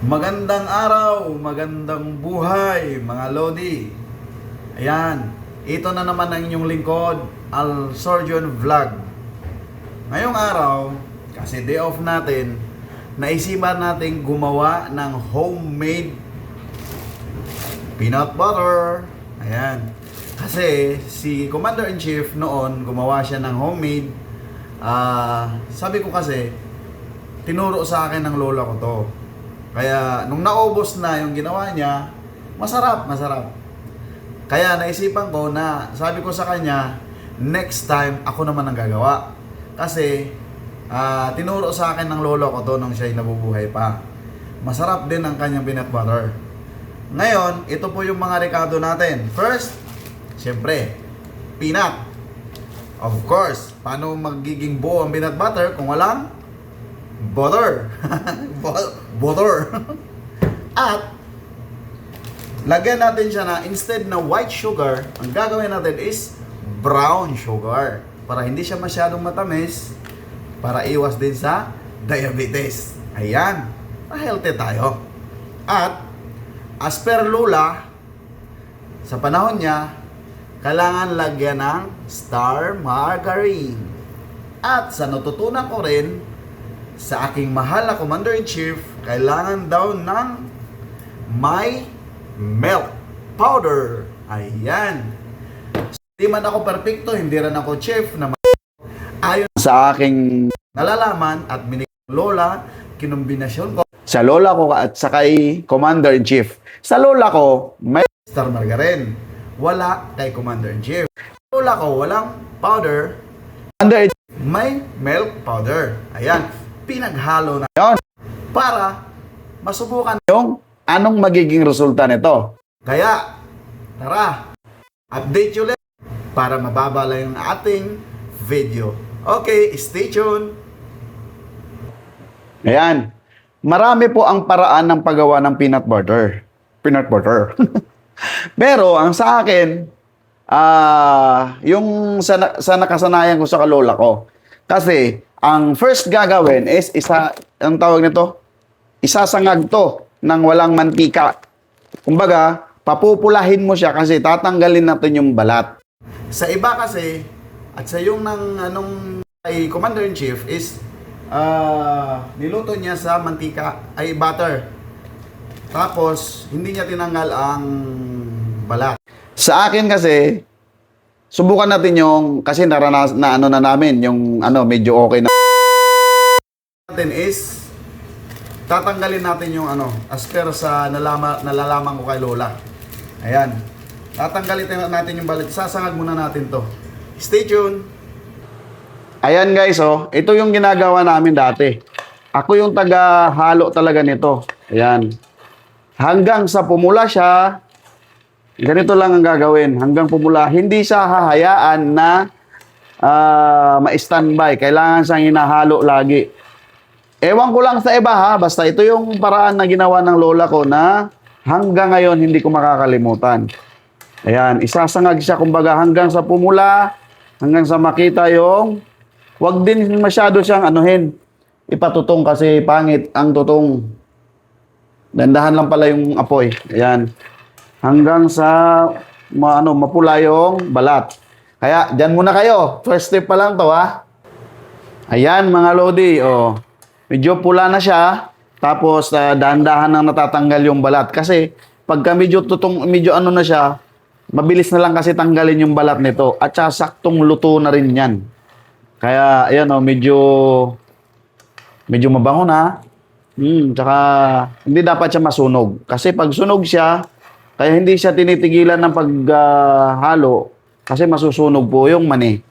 Magandang araw, magandang buhay mga Lodi. Ayan, ito na naman ang inyong lingkod, Al Surgeon Vlog. Ngayong araw, kasi day off natin, naisipan natin gumawa ng homemade peanut butter. Ayan, kasi si Commander-in-Chief noon, gumawa siya ng homemade. Sabi ko kasi, tinuro sa akin ng lola ko to. Kaya nung naubos na yung ginawa niya, masarap. Kaya naisipan ko na sabi ko sa kanya, next time ako naman ang gagawa. Kasi tinuro sa akin ng lolo ko to nung siya'y nabubuhay pa. Masarap din ang kanyang peanut butter. Ngayon, ito po yung mga rekado natin. First, siyempre, peanut. Of course, paano magiging buo ang peanut butter kung walang butter? Butter. At lagyan natin siya na instead na white sugar, ang gagawin natin is brown sugar para hindi siya masyadong matamis, para iwas din sa diabetes. Ayan, healthy tayo. At as per Lola, sa panahon niya, kailangan lagyan ng star margarine. At sa natutunan ko rin sa aking mahal na Commander-in-Chief, kailangan daw ng may milk powder. Ayan. Hindi man ako perfecto, hindi rin ako chef na ayon sa aking nalalaman at binigay ng lola, kinumbinasyon ko sa lola ko at sa kay Commander-in-Chief. Sa lola ko, may star margarine. Wala kay Commander-in-Chief. Lola ko, walang powder. Commander-in-Chief, may milk powder. Ayan. Pinaghalo na yon para masubukan yung anong magiging resulta nito. Kaya, tara, update ulit para mababala yung ating video. Okay, stay tuned. Ayan, marami po ang paraan ng paggawa ng peanut butter. Peanut butter. Pero ang sa akin, yung sa nakasanayan ko sa kalola ko. Kasi, ang first gagawin is ang tawag nito, isasangag to ng walang mantika. Kumbaga, papupulahin mo siya kasi tatanggalin natin yung balat. Sa iba kasi, at sa yung ay Commander-in-Chief is niluto niya sa mantika, ay butter. Tapos, hindi niya tinanggal ang balat. Sa akin kasi, subukan natin yung, kasi naranasan na na namin, yung medyo okay na. Natin is, tatanggalin natin yung as per sa nalalaman ko kay Lola. Ayan. Tatanggalin natin yung balat. Sasangag muna natin to. Stay tuned. Ayan guys, ito yung ginagawa namin dati. Ako yung taga-halo talaga nito. Ayan. Hanggang sa pumula siya, ganito lang ang gagawin. Hanggang pumula, hindi siya hahayaan na ma-standby. Kailangan siyang hinahalo lagi. Ewan ko lang sa iba ha. Basta ito yung paraan na ginawa ng lola ko na hanggang ngayon hindi ko makakalimutan. Ayan. Isasangag siya kumbaga hanggang sa pumula. Hanggang sa makita yung wag din masyado siyang ipatutong kasi pangit ang tutong. Dandahan lang pala yung apoy. Ayan. Hanggang sa mapula yung balat. Kaya, dyan muna kayo. First step pa lang to, ha? Ayan, mga Lodi. Medyo pula na siya. Tapos, dahan-dahan nang natatanggal yung balat. Kasi, pagka medyo na siya, mabilis na lang kasi tanggalin yung balat nito. At saka, saktong luto na rin yan. Kaya, ayan, medyo mabango na. Tsaka, hindi dapat siya masunog. Kasi, pag sunog siya, kaya hindi siya tinitigilan ng paghalo kasi masusunog po yung mani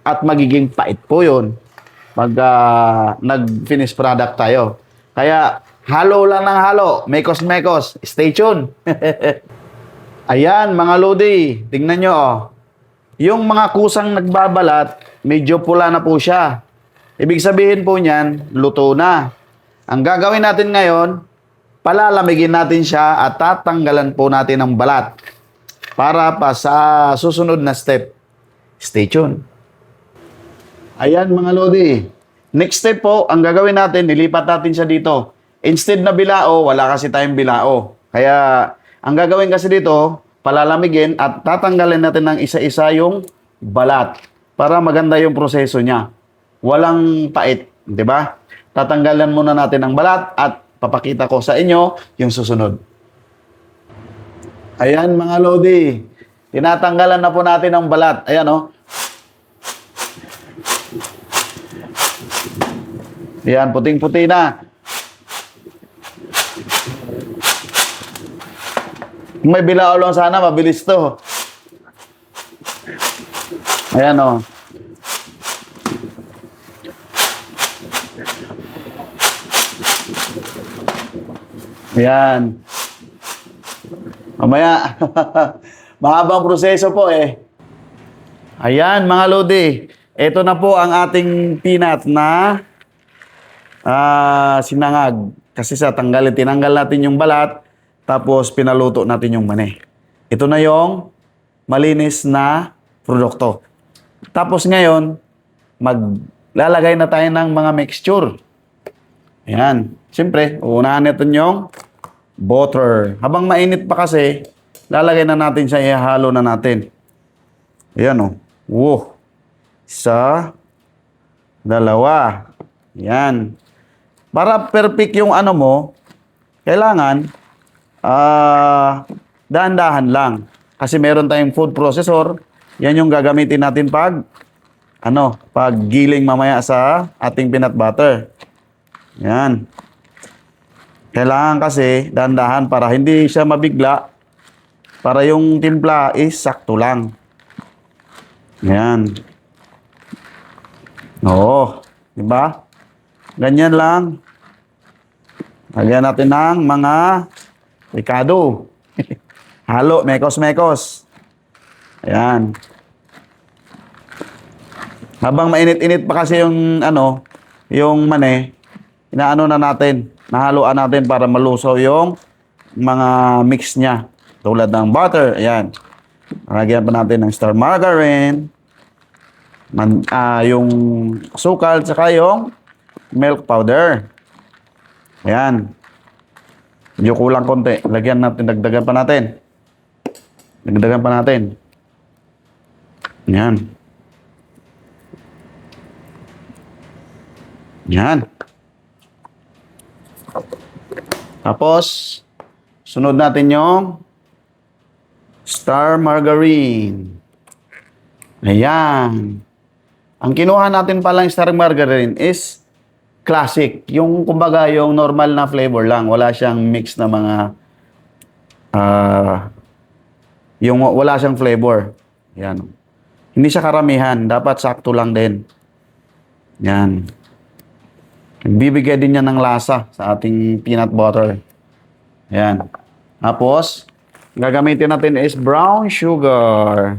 at magiging pait po yun pag nag-finish product tayo. Kaya halo lang ng halo, mekos-mekos. Stay tuned. Ayan mga Lodi, tingnan nyo yung mga kusang nagbabalat, medyo pula na po siya. Ibig sabihin po niyan, luto na. Ang gagawin natin ngayon, palalamigin natin siya at tatanggalan po natin ang balat para pa sa susunod na step. Stay tuned. Ayan mga Lodi. Next step po, ang gagawin natin, nilipat natin siya dito. Instead na bilao, wala kasi tayong bilao. Kaya, ang gagawin kasi dito, palalamigin at tatanggalin natin ng isa-isa yung balat para maganda yung proseso niya. Walang pait, di ba? Tatanggalan muna natin ang balat at papakita ko sa inyo yung susunod. Ayan mga Lodi, tinatanggalan na po natin ang balat. Ayan oh. Ayan, puting-puti na. Kung may bilao lang sana, mabilis to. Ayan o. Ayan. Mamaya. Mahabang proseso po eh. Ayan mga Lodi. Ito na po ang ating peanut na sinangag. Kasi sa tinanggal natin yung balat, tapos pinaluto natin yung mani. Ito na yung malinis na produkto. Tapos ngayon, maglalagay na tayo ng mga mixture. Ayan. Siyempre, uunahan natin yung butter. Habang mainit pa kasi, lalagay na natin siya, ihahalo na natin. Ayan o. Wow. Isa, dalawa. Ayan. Para perfect yung ano mo, kailangan dahan-dahan lang. Kasi meron tayong food processor. Yan yung gagamitin natin pag giling mamaya sa ating peanut butter. Yan. Kailangan kasi dahan-dahan para hindi siya mabigla. Para yung timpla is sakto lang. Yan. Oo. Diba? Ganyan lang. Lagyan natin ng mga ricado. Halo, mekos-mekos. Ayan. Habang mainit-init pa kasi yung mani, inaano na natin, nahaluan natin para malusaw yung mga mix niya. Tulad ng butter, ayan. Lagyan pa natin ng star margarine, yung sukal, saka yung milk powder. Ayan. Medyo kulang konti. Lagyan natin, dagdagan pa natin. Dagdagan pa natin. Ayan. Ayan. Tapos, sunod natin yung star margarine. Ayan. Ang kinuha natin palang star margarine is classic. Yung kumbaga yung normal na flavor lang. Wala siyang mix na mga yung wala siyang flavor. Yan. Hindi siya karamihan. Dapat sakto lang din. Yan. Bibigay din niya ng lasa sa ating peanut butter. Yan. Tapos, gagamitin natin is brown sugar.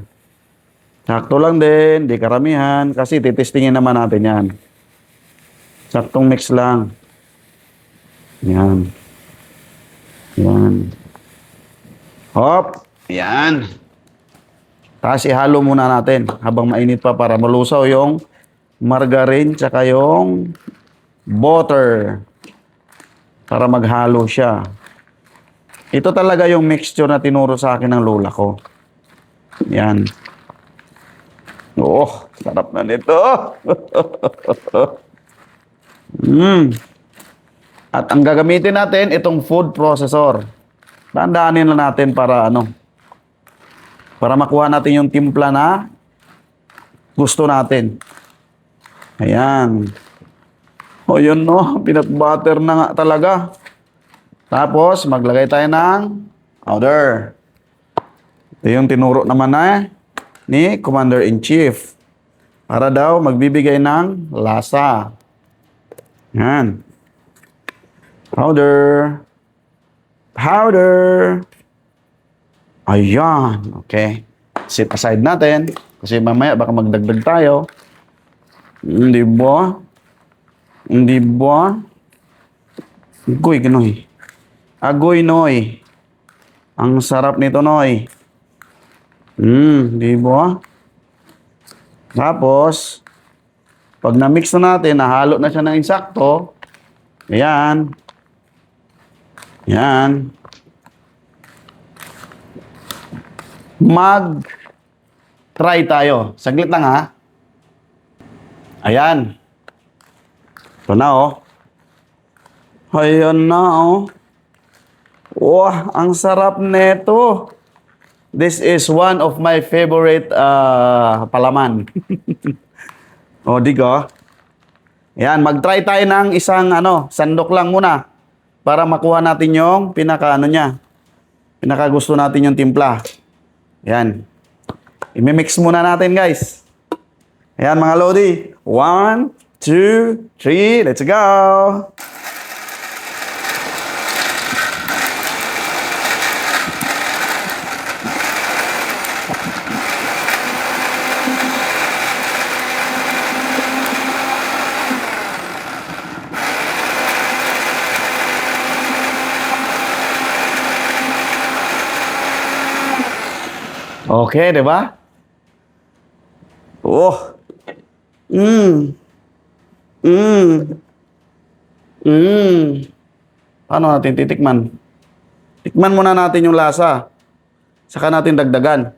Sakto lang din. Di karamihan. Kasi titestingin naman natin yan. Saktong mix lang. Yan. Yan. Hop. Yan. Tapos ihalo muna natin habang mainit pa para malusaw yung margarine tsaka yung butter. Para maghalo siya. Ito talaga yung mixture na tinuro sa akin ng lola ko. Yan. Oh, sarap na nito. At ang gagamitin natin, itong food processor. Dahan-dahanin na natin para para makuha natin yung timpla na gusto natin. Ayan. O yun peanut butter na nga talaga. Tapos, maglagay tayo ng powder. Ito yung tinuro naman ni Commander-in-Chief. Para daw magbibigay ng lasa. Yan. Powder. Powder. Ayan. Okay. Set aside natin. Kasi mamaya baka magdagdag tayo. Hindi ba? Hindi ba? Agoy, ganoy. Agoy, noy. Ang sarap nito, noy. Di ba? Tapos, pag na-mix na natin, nahalo na siya ng insakto, ayan, Yan. Try tayo. Saglit lang ha. Ayan. Ito na oh. Ayan na oh. Wah, ang sarap neto. This is one of my favorite palaman. O, di ko. Ayan, mag-try tayo ng isang sandok lang muna para makuha natin yung pinaka gusto natin yung timpla. Ayan. I-mix muna natin, guys. Ayan, mga Lodi. 1, 2, 3, let's go! Okay, di ba? Oh. Paano natin titikman? Tikman muna natin yung lasa. Saka natin dagdagan.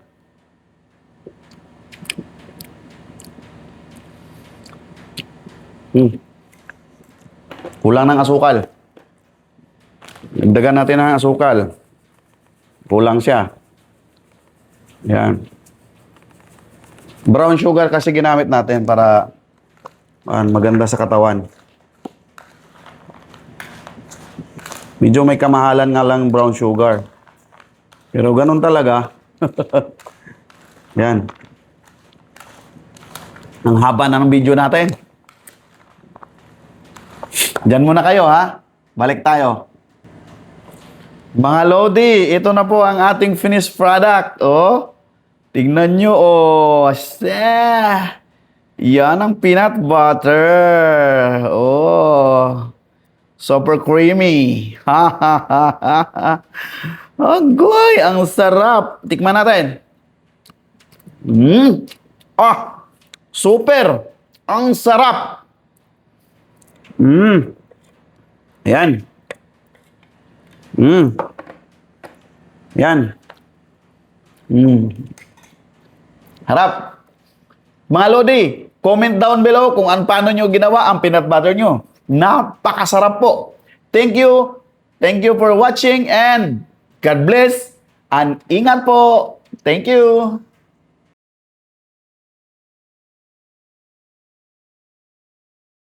Kulang ng asukal. Dagdagan natin ng asukal. Kulang siya. Yan. Brown sugar kasi ginamit natin para maganda sa katawan. Medyo may kamahalan nga lang brown sugar. Pero ganun talaga. Yan. Ang haba na ng video natin. Diyan muna kayo ha. Balik tayo. Mga Lodi, ito na po ang ating finished product. Oh. Tingnan nyo, oh. Yan ang peanut butter. Oh. Super creamy. Agoy, ang sarap. Tikman natin. Super. Ang sarap. Ayan. Yan. Harap. Mga Lodi, comment down below kung paano nyo ginawa ang peanut butter nyo. Napakasarap po. Thank you. Thank you for watching and God bless and ingat po. Thank you.